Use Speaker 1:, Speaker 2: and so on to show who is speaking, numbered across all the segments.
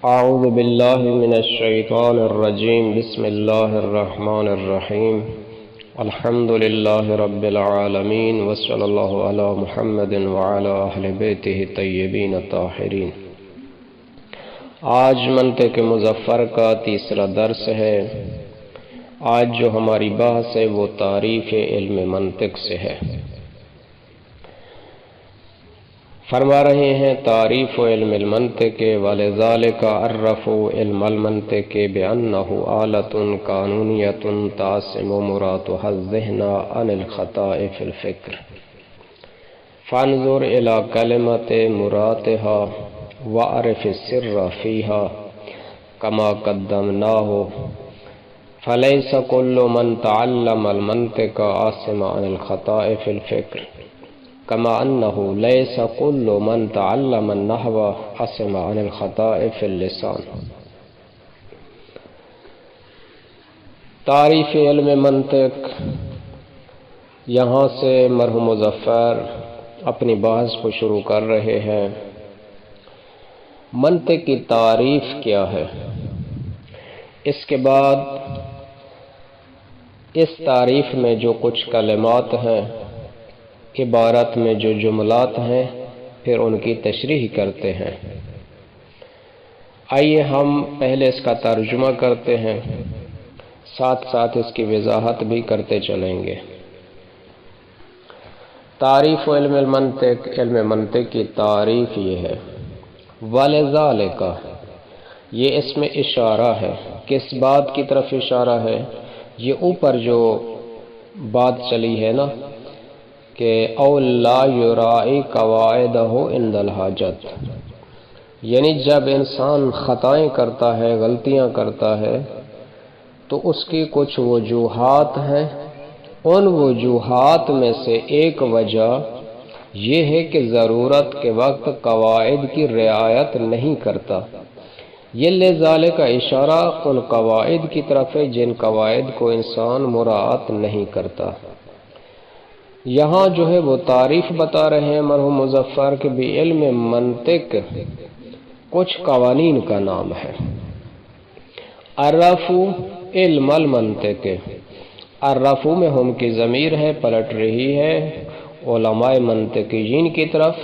Speaker 1: اعوذ باللہ من الشیطان الرجیم بسم اللہ الرحمن الرحیم الحمد للہ رب العالمین وصلی اللہ علی محمد وعلی اہل بیتہ الطیبین الطاہرین۔ آج منطق مظفر کا تیسرا درس ہے۔ آج جو ہماری بحث ہے وہ تعریف علم منطق سے ہے۔ فرما رہے ہیں تعریف علم المنطق ولذالک عرفوا علم المنطق بأنه آلة قانونية تعصم مرادها الذهن عن الخطأ في الفكر فانظر إلى كلمة مرادها وعرف السر فيها كما قدمناه فليس كل من تعلم المنطق عاصم عن الخطأ في الفكر كما أنه ليس كل من تعلم النحو عاصم عن الخطأ في اللسان۔ تعریف علم منطق، یہاں سے مرحوم مظفر اپنی بحث کو شروع کر رہے ہیں۔ منطق کی تعریف کیا ہے؟ اس کے بعد اس تعریف میں جو کچھ کلمات ہیں، عبارت میں جو جملات ہیں، پھر ان کی تشریح کرتے ہیں۔ آئیے ہم پہلے اس کا ترجمہ کرتے ہیں، ساتھ ساتھ اس کی وضاحت بھی کرتے چلیں گے۔ تعریف علم المنطق، علم منطق کی تعریف یہ ہے۔ ولذالک، یہ اس میں اشارہ ہے۔ کس بات کی طرف اشارہ ہے؟ یہ اوپر جو بات چلی ہے نا کہ او لا یرائی قواعدہ عند الحاجت، یعنی جب انسان خطائیں کرتا ہے، غلطیاں کرتا ہے، تو اس کی کچھ وجوہات ہیں۔ ان وجوہات میں سے ایک وجہ یہ ہے کہ ضرورت کے وقت قواعد کی رعایت نہیں کرتا۔ یہ لذالک کا اشارہ ان قواعد کی طرف ہے جن قواعد کو انسان مراعات نہیں کرتا۔ یہاں جو ہے وہ تعریف بتا رہے ہیں مرحوم مظفر کے بھی علم منطق کچھ قوانین کا نام ہے۔ عرفو علم المنطق، عرفو میں ہم کی ضمیر ہے، پلٹ رہی ہے علماء منطقیین کی طرف۔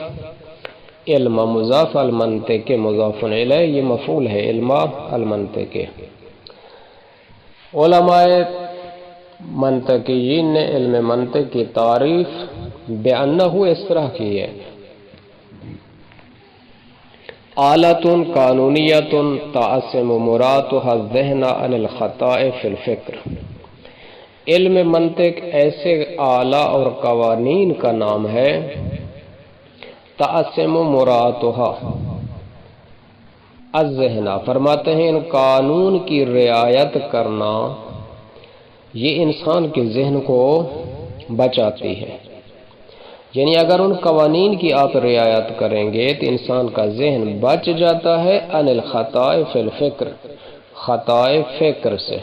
Speaker 1: علم مضاف، المنطق مضاف الیہ، یہ مفعول ہے علم المنطق۔ علماء منطقیین نے علم منطق کی تعریف بأنہ اس طرح کی ہے۔ آلۃ قانونیۃ تعصم مرادها الذہن عن الخطاء فی الفکر۔ علم منطق ایسے آلہ اور قوانین کا نام ہے، تعصم مرادها الذہن، فرماتے ہیں ان قانون کی رعایت کرنا یہ انسان کے ذہن کو بچاتی ہے۔ یعنی اگر ان قوانین کی آپ رعایت کریں گے تو انسان کا ذہن بچ جاتا ہے عن الخطاء فی الفکر، خطاء فکر سے۔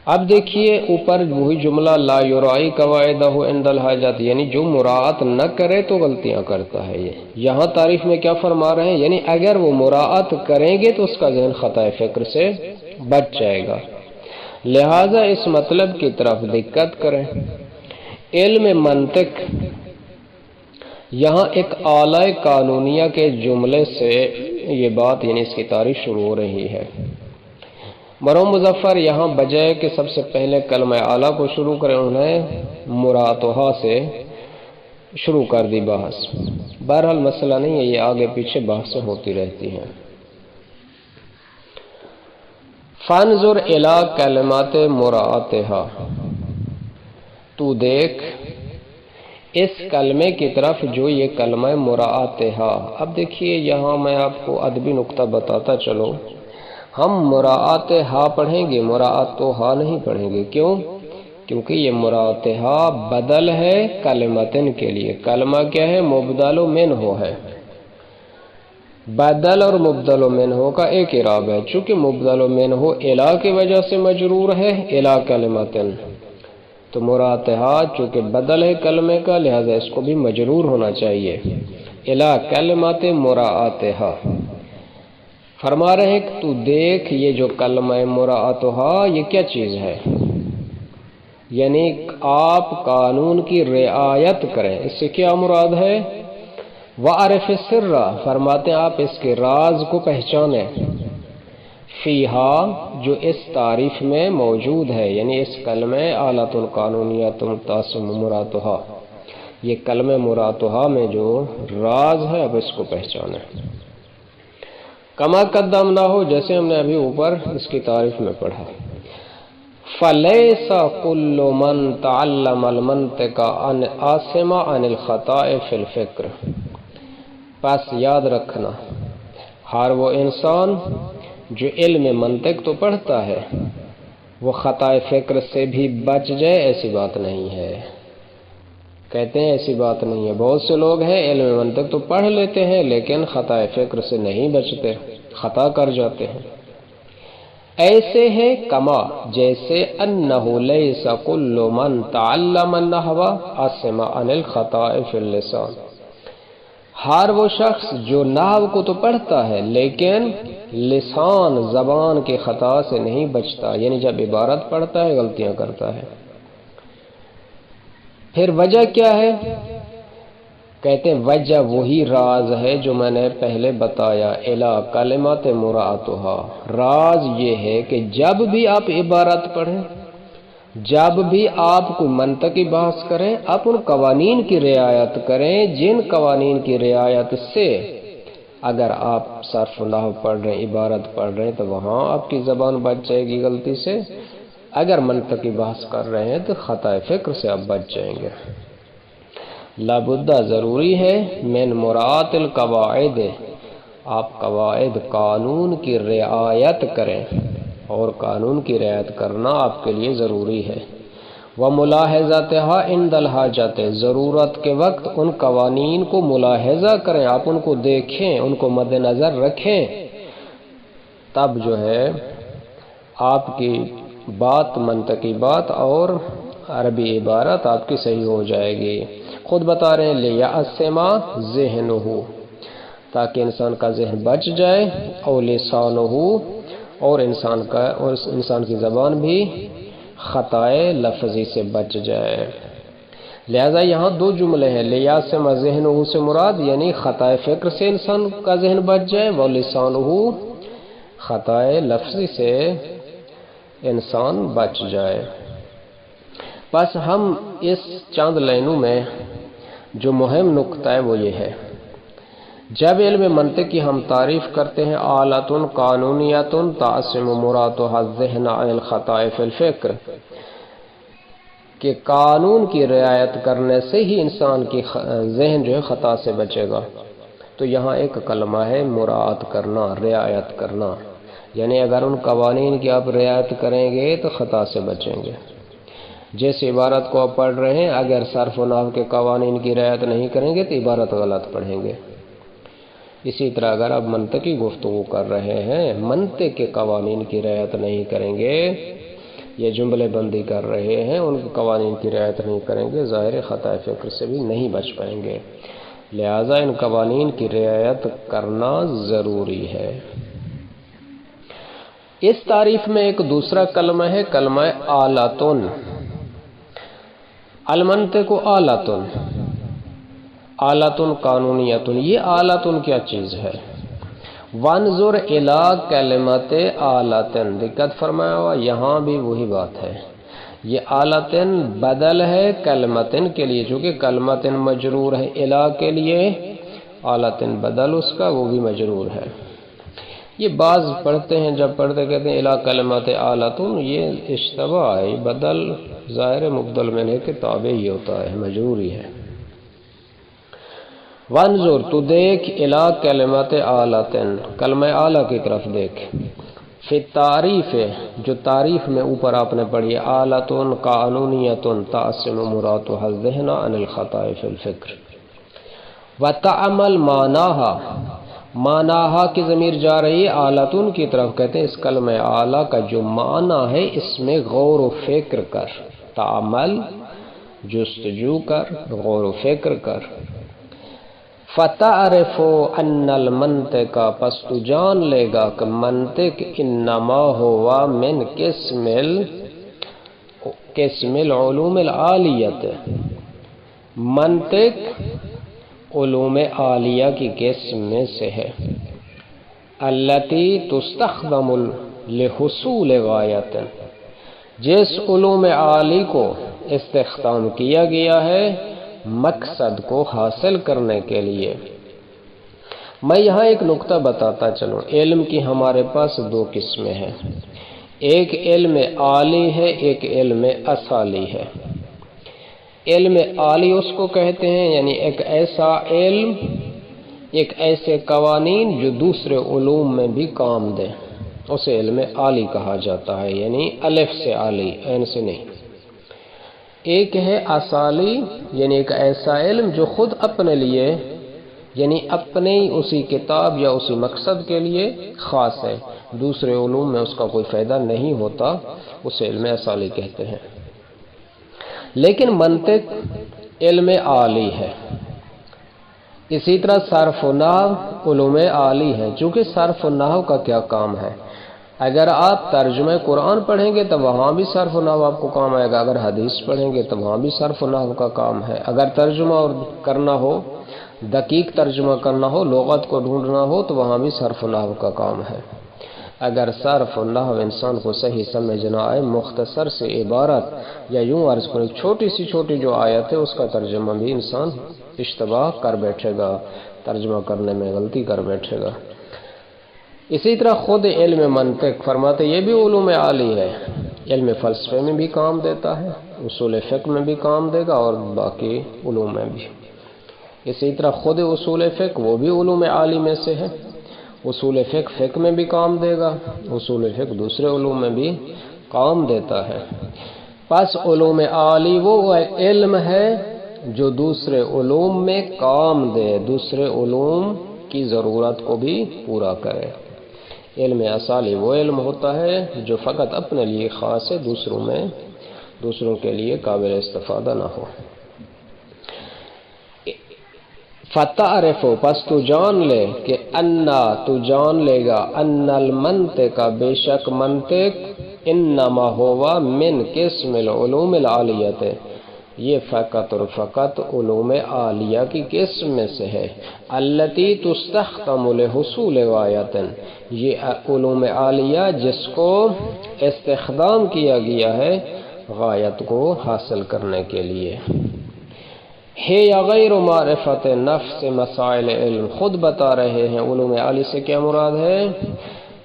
Speaker 1: اب دیکھیے اوپر وہی جملہ لا یرائی قواعدہ عند الحاجت، یعنی جو مراعات نہ کرے تو غلطیاں کرتا ہے۔ یہ یہاں تعریف میں کیا فرما رہے ہیں؟ یعنی اگر وہ مراعات کریں گے تو اس کا ذہن خطاء فکر سے بچ جائے گا۔ لہذا اس مطلب کی طرف دقت کریں۔ علم منطق یہاں ایک آلہ قانونیہ کے جملے سے یہ بات، یعنی اس کی تعریف شروع ہو رہی ہے۔ مرحوم مظفر یہاں بجائے کہ سب سے پہلے کلمہ آلہ کو شروع کریں، انہوں نے مرادها سے شروع کر دی بحث۔ بہرحال مسئلہ نہیں ہے، یہ آگے پیچھے بحثیں ہوتی رہتی ہیں۔ فانظر الی کلمات مراعاتها، تو دیکھ اس کلمے کی طرف جو یہ کلمہ مراعاتها۔ اب دیکھیے یہاں میں آپ کو ادبی نقطہ بتاتا چلو، ہم مراعاتها پڑھیں گے، مراعاتها نہیں پڑھیں گے۔ کیوں؟ کیونکہ یہ مراعاتها بدل ہے کلمتن کے لیے۔ کلمہ کیا ہے؟ مبدل منہ ہے۔ بدل اور مبدل منہ کا ایک اعراب ہے، چونکہ مبدل منہ الی کی وجہ سے مجرور ہے، الی کلمتن، تو مراعاتها چونکہ بدل ہے کلمے کا، لہذا اس کو بھی مجرور ہونا چاہیے۔ الی کلمات مراعاتها، فرما رہے ہیں کہ تو دیکھ یہ جو کلمہ مراعاتھا یہ کیا چیز ہے، یعنی آپ قانون کی رعایت کریں، اس سے کیا مراد ہے؟ وَعَرِفِ السِّرَّ، فرماتے ہیں آپ اس کے راز کو پہچانیں، فیہا جو اس تعریف میں موجود ہے، یعنی اس کلمہ آلۃ قانونیۃ تعصم مراتھا، یہ کلمہ مراتھا میں جو راز ہے اب اس کو پہچانیں۔ کما قدمنا ہو، جیسے ہم نے ابھی اوپر اس کی تعریف میں پڑھا، فَلَيْسَ كُلُّ مَنْ تَعَلَّمَ الْمَنْطِقَ عَاصِمٌ عَنِ الْخَطَاءِ فِي الْفِكْرِ، پس یاد رکھنا ہر وہ انسان جو علم منطق تو پڑھتا ہے وہ خطا فکر سے بھی بچ جائے، ایسی بات نہیں ہے۔ کہتے ہیں ایسی بات نہیں ہے، بہت سے لوگ ہیں علم منطق تو پڑھ لیتے ہیں لیکن خطا فکر سے نہیں بچتے، خطا کر جاتے ہیں۔ ایسے ہے کما جیسے انہ لیس کل من تعلم النحو عاصم عن الخطاء فی اللسان، ہر وہ شخص جو نحو کو تو پڑھتا ہے لیکن لسان زبان کے خطا سے نہیں بچتا، یعنی جب عبارت پڑھتا ہے غلطیاں کرتا ہے۔ پھر وجہ کیا ہے؟ کہتے ہیں وجہ وہی راز ہے جو میں نے پہلے بتایا، الا کلمات مراعاتھا، راز یہ ہے کہ جب بھی آپ عبارت پڑھیں، جب بھی آپ کوئی منطقی بحث کریں، آپ ان قوانین کی رعایت کریں جن قوانین کی رعایت سے اگر آپ صرف نحو پڑھ رہے ہیں، عبارت پڑھ رہے ہیں تو وہاں آپ کی زبان بچ جائے گی غلطی سے، اگر منطقی بحث کر رہے ہیں تو خطا فکر سے آپ بچ جائیں گے۔ لابد ضروری ہے من مراعات القواعد، آپ قواعد قانون کی رعایت کریں، اور قانون کی رعایت کرنا آپ کے لیے ضروری ہے۔ وَمُلَاحَظَتِهَا عِنْدَ الْحَاجَةِ، ضرورت کے وقت ان قوانین کو ملاحظہ کریں، آپ ان کو دیکھیں، ان کو مد نظر رکھیں، تب جو ہے آپ کی بات منطقی بات اور عربی عبارت آپ کی صحیح ہو جائے گی۔ خود بتا رہے ہیں لِيَعْصِمَ ذِهْنُهُ، تاکہ انسان کا ذہن بچ جائے، اور لسانہ، اور انسان کی زبان بھی خطائے لفظی سے بچ جائے۔ لہذا یہاں دو جملے ہیں، لِيَعْصِمَ ذِهْنُهُ سے مراد یعنی خطائے فکر سے انسان کا ذہن بچ جائے، وَلِسَانُهُ خطائے لفظی سے انسان بچ جائے۔ بس ہم اس چند لائنوں میں جو مہم نقطہ ہے وہ یہ ہے، جب علم منطق کی ہم تعریف کرتے ہیں آلۃ قانونیۃ تعصم مراتھا الذہن عن الخطاء فی الفکر، کہ قانون کی رعایت کرنے سے ہی انسان کی ذہن جو ہے خطا سے بچے گا، تو یہاں ایک کلمہ ہے مراعات کرنا، رعایت کرنا، یعنی اگر ان قوانین کی آپ رعایت کریں گے تو خطا سے بچیں گے۔ جس عبارت کو آپ پڑھ رہے ہیں اگر صرف و نحو کے قوانین کی رعایت نہیں کریں گے تو عبارت غلط پڑھیں گے۔ اسی طرح اگر آپ منطقی گفتگو کر رہے ہیں، منطق کے قوانین کی رعایت نہیں کریں گے، یہ جملے بندی کر رہے ہیں ان قوانین کی رعایت نہیں کریں گے، ظاہر خطا فکر سے بھی نہیں بچ پائیں گے۔ لہذا ان قوانین کی رعایت کرنا ضروری ہے۔ اس تعریف میں ایک دوسرا کلمہ ہے، کلمہ آلاتن، المنطق آلاتن، آلاتن قانونیتن، یہ آلاتن کیا چیز ہے؟ وانظر الی کلمت آلاتن، دقت فرمایا ہوا یہاں بھی وہی بات ہے، یہ آلاتن بدل ہے کلمتن کے لیے، چونکہ کلمتن مجرور ہے، الی کے لیے آلاتن بدل اس کا وہ بھی مجرور ہے۔ یہ بعض پڑھتے ہیں، جب پڑھتے کہتے ہیں الی کلمات آلاتن، یہ اشتباہ ہے، یہ بدل ظاہر مبدل میں ہے کہ تابع ہی ہوتا ہے، مجرور ہی ہے۔ وانظر تو دیکھ الی کلمات آلاتن، کلمہ اعلی کی طرف دیکھ، فی تعریف جو تعریف میں اوپر آپ نے پڑھی آلاتن قانونیتن تعصم مراتھا الذہن عن الخطاء فی الفکر، وتعمل معناہا، معناہا کی ضمیر جا رہی ہے آلاتن کی طرف، کہتے ہیں اس کلمہ اعلی کا جو معنی ہے اس میں غور و فکر کر، تعمل جستجو کر، غور و فکر کر، فتعرف ان المنطق، پس تو جان لے گا کہ منطق انما ہوا من قسم العلوم العالیت، منطق علوم عالیہ کی قسم میں سے ہے، التی تستخدم لحصول غایت، جس علوم عالی کو استخدام کیا گیا ہے مقصد کو حاصل کرنے کے لیے۔ میں یہاں ایک نقطہ بتاتا چلوں، علم کی ہمارے پاس دو قسمیں ہیں، ایک علم عالی ہے، ایک علم اصالی ہے۔ علم عالی اس کو کہتے ہیں یعنی ایک ایسا علم، ایک ایسے قوانین جو دوسرے علوم میں بھی کام دیں، اسے علم عالی کہا جاتا ہے، یعنی الف سے عالی، عین سے نہیں۔ ایک ہے اصالی، یعنی ایک ایسا علم جو خود اپنے لیے، یعنی اپنے اسی کتاب یا اسی مقصد کے لیے خاص ہے، دوسرے علوم میں اس کا کوئی فائدہ نہیں ہوتا، اسے علم اصالی کہتے ہیں۔ لیکن منطق علم عالی ہے، اسی طرح صرف و نحو علوم عالی ہے۔ چونکہ صرف و نحو کا کیا کام ہے، اگر آپ ترجمہ قرآن پڑھیں گے تو وہاں بھی صرف و نحو آپ کو کام آئے گا، اگر حدیث پڑھیں گے تو وہاں بھی صرف و نحو کا کام ہے، اگر ترجمہ کرنا ہو، دقیق ترجمہ کرنا ہو، لغت کو ڈھونڈنا ہو تو وہاں بھی صرف و نحو کا کام ہے۔ اگر صرف و نحو انسان کو صحیح سمجھ نہ آئے، مختصر سے عبارت یا یوں عرض کریں چھوٹی سی چھوٹی جو آیت ہے اس کا ترجمہ بھی انسان اشتباہ کر بیٹھے گا، ترجمہ کرنے میں غلطی کر بیٹھے گا۔ اسی طرح خود علم منطق فرماتے یہ بھی علوم عالی ہے، علم فلسفے میں بھی کام دیتا ہے، اصول فقہ میں بھی کام دے گا اور باقی علوم میں بھی۔ اسی طرح خود اصول فقہ وہ بھی علوم عالی میں سے ہے، اصول فقہ میں بھی کام دے گا، اصول فقہ دوسرے علوم میں بھی کام دیتا ہے۔ پس علوم عالی وہ علم ہے جو دوسرے علوم میں کام دے، دوسرے علوم کی ضرورت کو بھی پورا کرے۔ علم اصالی وہ علم ہوتا ہے جو فقط اپنے لیے خاص ہے، دوسروں کے لیے قابل استفادہ نہ ہو۔ فتعرف، پس تو جان لے کہ تو جان لے گا ان المنطق، بے شک منطق انما ہوا من قسم العلوم العالیت، یہ فقط اور فقط علوم عالیہ کی قسم میں سے ہے، التی تستخدم لحصول غایت، یہ علوم عالیہ جس کو استخدام کیا گیا ہے غایت کو حاصل کرنے کے لیے۔ ہے یا غیر معرفت نفس مسائل علم، خود بتا رہے ہیں علوم عالی سے کیا مراد ہے،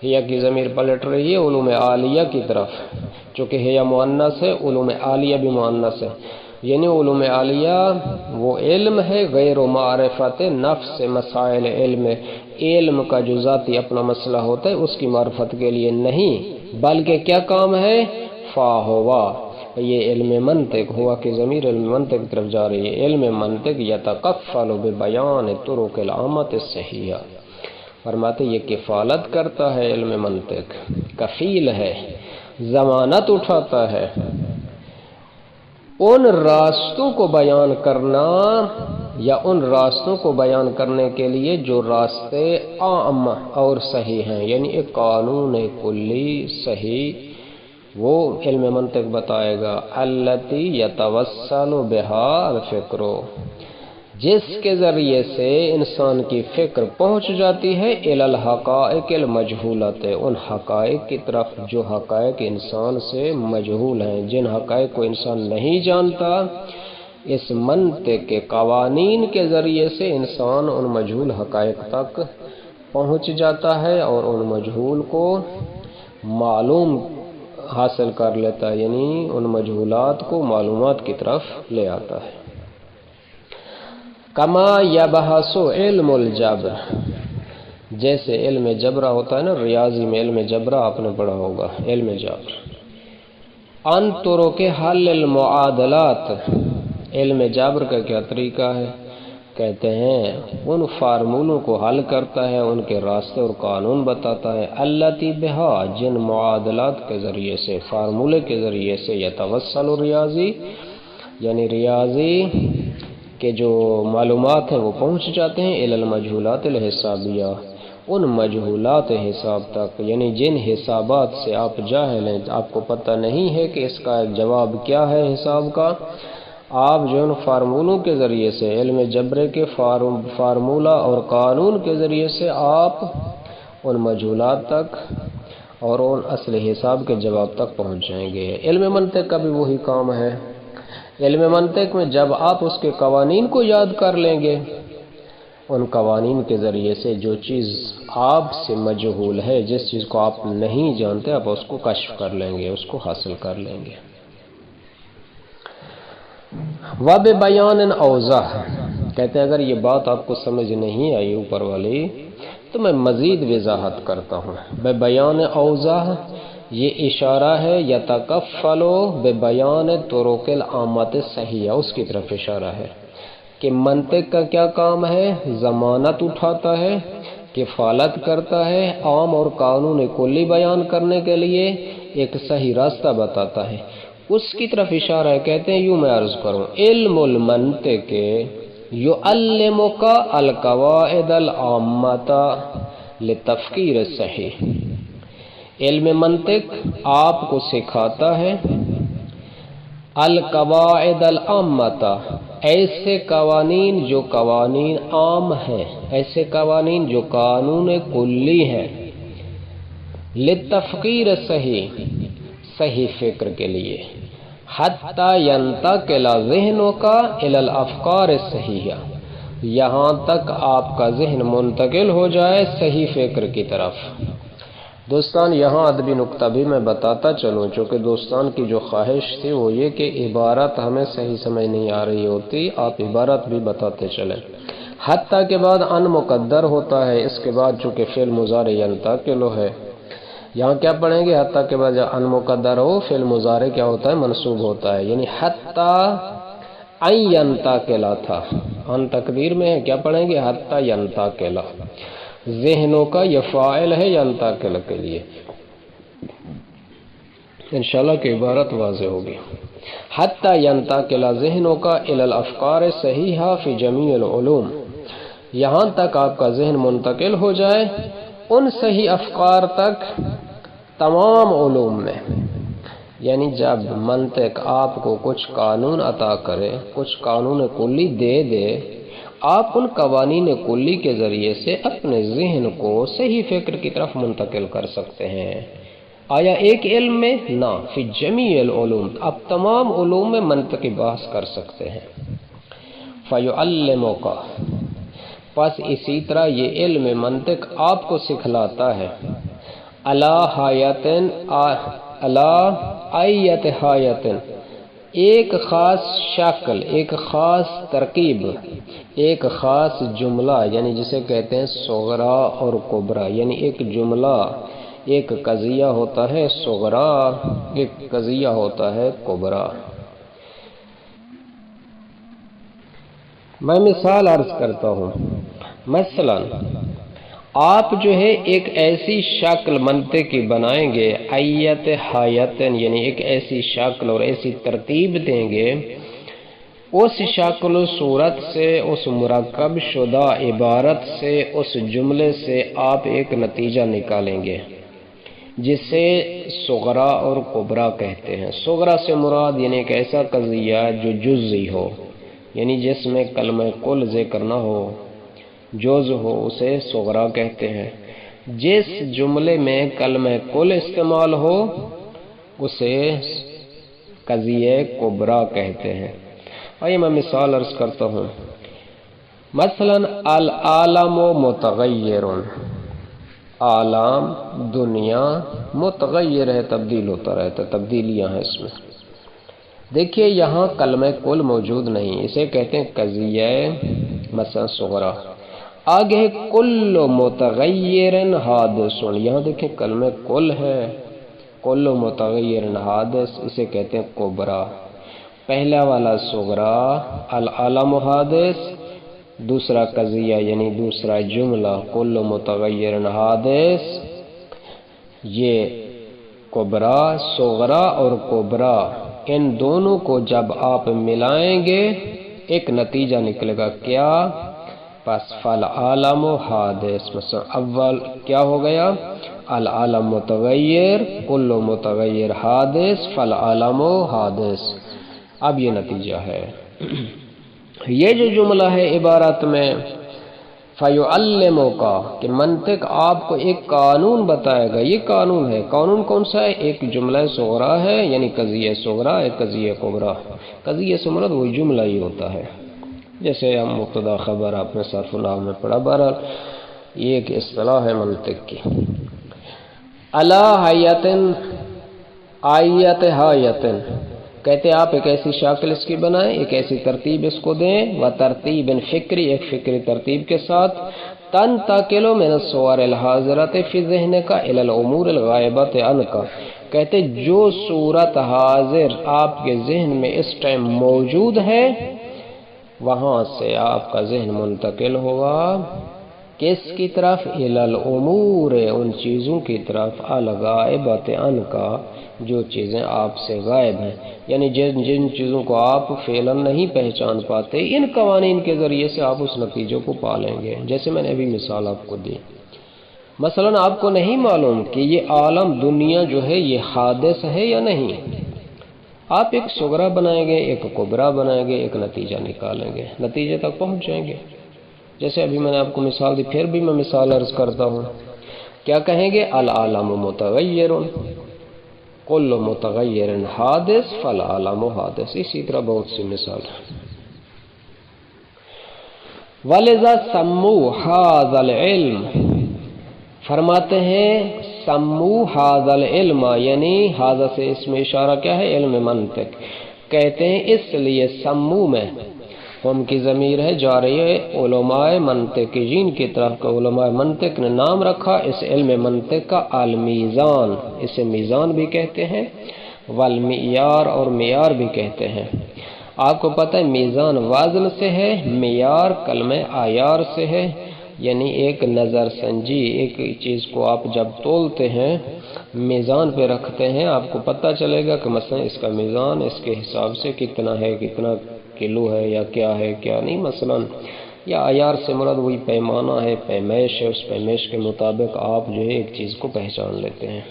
Speaker 1: یا کی ضمیر پلٹ رہی ہے علوم عالیہ کی طرف، چونکہ ہے یا مؤنث ہے، علوم عالیہ بھی مؤنث ہے، یعنی علوم عالیہ وہ علم ہے غیر معرفت نفس مسائل علم، علم کا جو ذاتی اپنا مسئلہ ہوتا ہے اس کی معرفت کے لیے نہیں، بلکہ کیا کام ہے، فاہوا، یہ علم منطق ہوا کہ ضمیر علم منطق کی طرف جا رہی ہے، علم منطق یتکفل ببیان طرق العامۃ الصحیحہ، فرماتے یہ کفالت کرتا ہے، علم منطق کفیل ہے، ضمانت اٹھاتا ہے ان راستوں کو بیان کرنا، یا ان راستوں کو بیان کرنے کے لیے جو راستے عام اور صحیح ہیں، یعنی ایک قانون کلی صحیح وہ علم منطق بتائے گا، التی یتوصل بہا الفکر، جس کے ذریعے سے انسان کی فکر پہنچ جاتی ہے الی الحقائق المجہولۃ، ان حقائق کی طرف جو حقائق انسان سے مجہول ہیں، جن حقائق کو انسان نہیں جانتا، اس منطق کے قوانین کے ذریعے سے انسان ان مجہول حقائق تک پہنچ جاتا ہے اور ان مجہول کو معلوم حاصل کر لیتا ہے، یعنی ان مجہولات کو معلومات کی طرف لے آتا ہے۔ کما یبحث علم الجبر، جیسے علم جبرہ ہوتا ہے نا، ریاضی میں علم جبرہ آپ نے پڑھا ہوگا، علم جبر، ان طرق حل المعادلات، علم جبر کا کیا طریقہ ہے، کہتے ہیں ان فارمولوں کو حل کرتا ہے، ان کے راستے اور قانون بتاتا ہے، التی بہا، جن معادلات کے ذریعے سے، فارمولے کے ذریعے سے، یتوصل ریاضی، یعنی ریاضی کہ جو معلومات ہیں وہ پہنچ جاتے ہیں الی المجہولات الحسابیہ، ان مجہولات حساب تک، یعنی جن حسابات سے آپ جاہل ہیں، آپ کو پتہ نہیں ہے کہ اس کا جواب کیا ہے حساب کا، آپ جو ان فارمولوں کے ذریعے سے، علم جبر کے فارمولہ اور قانون کے ذریعے سے آپ ان مجہولات تک اور ان اصل حساب کے جواب تک پہنچ جائیں گے۔ علم منطق کا بھی وہی کام ہے۔ علم منطق میں جب آپ اس کے قوانین کو یاد کر لیں گے، ان قوانین کے ذریعے سے جو چیز آپ سے مجہول ہے، جس چیز کو آپ نہیں جانتے، آپ اس کو کشف کر لیں گے، اس کو حاصل کر لیں گے۔ وَبِبَيَانٍ أَوْضَحَ، کہتے ہیں اگر یہ بات آپ کو سمجھ نہیں آئی اوپر والی تو میں مزید وضاحت کرتا ہوں۔ بِبَيَانٍ أَوْضَحَ یہ اشارہ ہے یتکفل بِبَيَانِ طُرُقِ الْعَامَّةِ الصَّحِیحَہ، اس کی طرف اشارہ ہے کہ منطق کا کیا کام ہے، ضمانت اٹھاتا ہے، کفالت کرتا ہے، عام اور قانون کلی بیان کرنے کے لیے ایک صحیح راستہ بتاتا ہے، اس کی طرف اشارہ ہے۔ کہتے ہیں یوں میں عرض کروں، علم المنطق یعلمک القواعد العامۃ لتفکیر الصحیح، علم منطق آپ کو سکھاتا ہے القواعد العامۃ، ایسے قوانین جو قوانین عام ہیں، ایسے قوانین جو قانون کلی ہیں، للتفکیر صحیح، صحیح فکر کے لیے، حتی ینتقل ذہنک الی الافکار الصحیحہ، یہاں تک آپ کا ذہن منتقل ہو جائے صحیح فکر کی طرف۔ دوستان یہاں ادبی نکتہ بھی میں بتاتا چلوں، چونکہ دوستان کی جو خواہش تھی وہ یہ کہ عبارت ہمیں صحیح سمجھ نہیں آ رہی ہوتی، آپ عبارت بھی بتاتے چلیں۔ حتیٰ کے بعد ان مقدر ہوتا ہے، اس کے بعد چونکہ فعل مضارع ینتقل ہے، یہاں کیا پڑھیں گے، حتیٰ کے بعد جب ان مقدر ہو فعل مضارع کیا ہوتا ہے، منصوب ہوتا ہے، یعنی حتیٰ ان ینتقل تھا، ان تقدیر میں ہے، کیا پڑھیں گے، حتیٰ ینتقل، ذہنوں کا یہ فاعل ہے ینتقل کے لیے، انشاءاللہ کہ عبارت واضح ہوگی۔ حتی ینتقل ذہنوں کا الی الافکار صحیحہ فی جمیع العلوم، یہاں تک آپ کا ذہن منتقل ہو جائے ان صحیح افکار تک تمام علوم میں، یعنی جب منطق آپ کو کچھ قانون عطا کرے، کچھ قانون کلی دے دے، آپ ان قوانین کلی کے ذریعے سے اپنے ذہن کو صحیح فکر کی طرف منتقل کر سکتے ہیں۔ آیا ایک علم میں؟ نہ، فی جمیع العلوم، آپ تمام علوم میں منطقی بحث کر سکتے ہیں۔ فَيُعَلِّمُكَ، پس اسی طرح یہ علم منطق آپ کو سکھلاتا ہے، ایت حایتن، ایک خاص شکل، ایک خاص ترکیب، ایک خاص جملہ، یعنی جسے کہتے ہیں صغرا اور کبرا، یعنی ایک جملہ، ایک قضیہ ہوتا ہے صغرا، ایک قضیہ ہوتا ہے کبرا۔ میں مثال عرض کرتا ہوں، مثلا آپ جو ہے ایک ایسی شکل منطقی بنائیں گے، ایت حایتن، یعنی ایک ایسی شکل اور ایسی ترتیب دیں گے، اس شکل و صورت سے، اس مرکب شدہ عبارت سے، اس جملے سے آپ ایک نتیجہ نکالیں گے جسے صغرا اور کبرا کہتے ہیں۔ صغرا سے مراد یعنی ایک ایسا قضیہ جو جزئی ہو، یعنی جس میں کلمہ کل ذکر نہ ہو، جز ہو، اسے صغرا کہتے ہیں۔ جس جملے میں کلمہ کل استعمال ہو اسے قضیہ کبرا کہتے ہیں۔ آئیے میں مثال عرض کرتا ہوں، مثلا العالم متغیر، عالم دنیا متغیر ہے، تبدیل ہوتا رہتا ہے، تبدیلیاں ہیں اس میں۔ دیکھیے یہاں کلمہ کل موجود نہیں، اسے کہتے ہیں قضیہ مثلا صغرا۔ آگے کل متغیر حادث، یہاں دیکھیں کلمہ کل ہے، کل متغیر حادث، اسے کہتے ہیں کبرا۔ پہلا والا صغرا العالم حادث، دوسرا قضیہ یعنی دوسرا جملہ کل متغیر حادث، یہ کبرا۔ صغرا اور کبرا ان دونوں کو جب آپ ملائیں گے ایک نتیجہ نکلے گا کیا؟ پس فالعالم حادث، مثلا اول کیا ہو گیا؟ العالم متغیر، کل متغیر حادث، فالعالم حادث۔ اب یہ نتیجہ ہے۔ یہ جو جملہ ہے عبارت میں فَيُعَلِّمُكَ کہ منطق آپ کو ایک قانون بتائے گا، یہ قانون ہے۔ قانون کون سا ہے؟ ایک جملہ صغرا ہے، یعنی قضیہ صغرا، ایک قضیہ کبرا۔ قضیہ سے مراد وہی جملہ ہی ہوتا ہے، جیسے ہم مبتدا خبر آپ نے صرف نحو میں پڑھا۔ بہرحال یہ ایک اصطلاح ہے منطق کی۔ علی حیتن، آیت حیتن، کہتے آپ ایک ایسی شکل اس کی بنائیں، ایک ایسی ترتیب اس کو دیں، و ترتیب فکری، ایک فکری ترتیب کے ساتھ، تنتقل من الصور الحاضرۃ فی ذہنک الی الامور الغائبۃ عنک، کہتے جو صورت حاضر آپ کے ذہن میں اس ٹائم موجود ہے وہاں سے آپ کا ذہن منتقل ہوگا کس کی طرف؟ الی الامور، ان چیزوں کی طرف، الغائبۃ عنک، جو چیزیں آپ سے غائب ہیں، یعنی جن چیزوں کو آپ فعلاً نہیں پہچان پاتے، ان قوانین کے ذریعے سے آپ اس نتیجے کو پالیں گے۔ جیسے میں نے ابھی مثال آپ کو دی، مثلاً آپ کو نہیں معلوم کہ یہ عالم دنیا جو ہے یہ حادث ہے یا نہیں، آپ ایک صغرا بنائیں گے، ایک کبرا بنائیں گے، ایک نتیجہ نکالیں گے، نتیجے تک پہنچ جائیں گے۔ جیسے ابھی میں نے آپ کو مثال دی، پھر بھی میں مثال عرض کرتا ہوں، کیا کہیں گے؟ العالم متغیر، کل متغیر حادث، فالعالم حادث۔ اسی طرح بہت سی مثال ہے۔ وَلِذَا سَمُّوا هَذَا الْعِلْمَ، فرماتے ہیں سمو ھذا العلم، یعنی ھذا سے اس میں اشارہ کیا ہے؟ علم منطق۔ کہتے ہیں اس لیے سمو میں ہم کی ضمیر ہے جا رہی ہے علماء منطقین کی طرف، کہ علماء منطق نے نام رکھا اس علم منطق کا المیزان، اسے میزان بھی کہتے ہیں، والمعیار، اور معیار بھی کہتے ہیں۔ آپ کو پتہ ہے میزان وزن سے ہے، معیار کلمہ عیار سے ہے، یعنی ایک نظر سنجی، ایک چیز کو آپ جب تولتے ہیں میزان پہ رکھتے ہیں، آپ کو پتہ چلے گا کہ مثلا اس کا میزان اس کے حساب سے کتنا ہے، کتنا کلو ہے یا کیا ہے کیا نہیں، مثلا یا عیار سے مراد وہی پیمانہ ہے، پیمائش ہے، اس پیمائش کے مطابق آپ جو ہے ایک چیز کو پہچان لیتے ہیں۔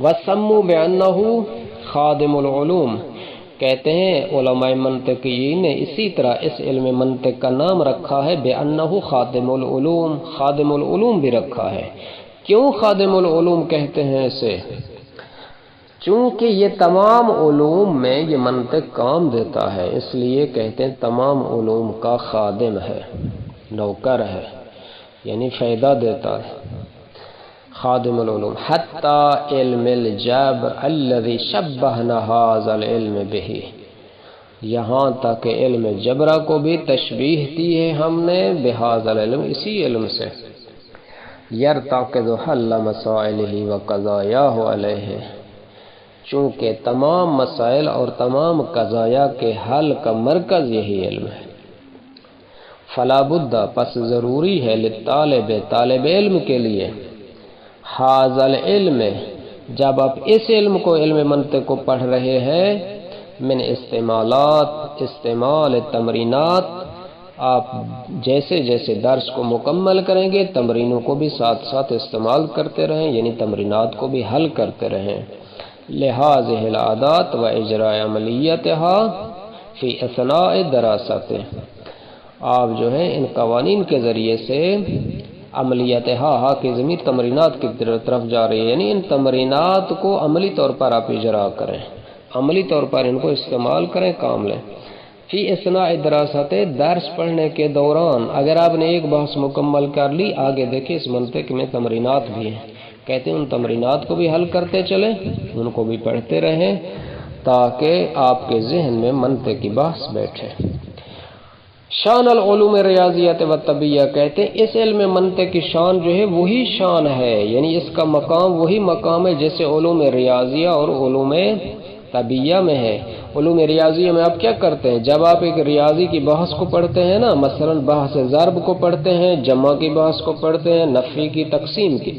Speaker 1: وَسَمُّوا بِأَنَّهُ خَادِمُ الْعُلُومِ، کہتے ہیں علماء منطقین نے اسی طرح اس علم منطق کا نام رکھا ہے بِأَنَّهُ خَادِمُ الْعُلُومِ، خادم العلوم بھی رکھا ہے۔ کیوں خادم العلوم کہتے ہیں اسے؟ چونکہ یہ تمام علوم میں یہ منطق کام دیتا ہے، اس لیے کہتے ہیں تمام علوم کا خادم ہے، نوکر ہے، یعنی فائدہ دیتا ہے۔ خادم العلوم حتی علم الجبر الذي شبہنا ھذا العلم بہ، یہاں تک علم جبرہ کو بھی تشبیہ دی ہے ہم نے بہذا العلم، اسی علم سے، یرتقض حل مسائلہ وقضایاہ علیہ، چونکہ تمام مسائل اور تمام قضایا کے حل کا مرکز یہی علم ہے۔ فلا بد، پس ضروری ہے، للطالب، طالب علم کے لیے، ھذا العلم، جب آپ اس علم کو، علم منطق کو پڑھ رہے ہیں، من استعمالات، استعمال تمرینات، آپ جیسے جیسے درس کو مکمل کریں گے تمرینوں کو بھی ساتھ ساتھ استعمال کرتے رہیں، یعنی تمرینات کو بھی حل کرتے رہیں۔ لہذہ العادات و اجراء عملیتها فی اثناء دراست، آپ جو ہے ان قوانین کے ذریعے سے عملیتها کی ضمیر تمرینات کی طرف جا رہی ہے، یعنی ان تمرینات کو عملی طور پر آپ اجرا کریں، عملی طور پر ان کو استعمال کریں، کام لیں۔ فی اثناء دراست، درس پڑھنے کے دوران اگر آپ نے ایک بحث مکمل کر لی، آگے دیکھیں اس منطق میں تمرینات بھی ہیں، کہتے ہیں ان تمرینات کو بھی حل کرتے چلیں، ان کو بھی پڑھتے رہیں تاکہ آپ کے ذہن میں منطق کی بحث بیٹھے۔ شان العلوم ریاضیت و طبیعہ، کہتے ہیں اس علم منطق کی شان جو ہے وہی شان ہے، یعنی اس کا مقام وہی مقام ہے جیسے علوم ریاضیہ اور علوم طبیعہ میں ہے۔ علوم ریاضیہ میں آپ کیا کرتے ہیں؟ جب آپ ایک ریاضی کی بحث کو پڑھتے ہیں نا، مثلا بحث ضرب کو پڑھتے ہیں، جمع کی بحث کو پڑھتے ہیں، نفی کی، تقسیم کی،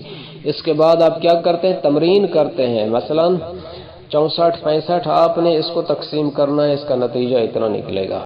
Speaker 1: اس کے بعد آپ کیا کرتے ہیں؟ تمرین کرتے ہیں، مثلا 64 65 آپ نے اس کو تقسیم کرنا ہے، اس کا نتیجہ اتنا نکلے گا۔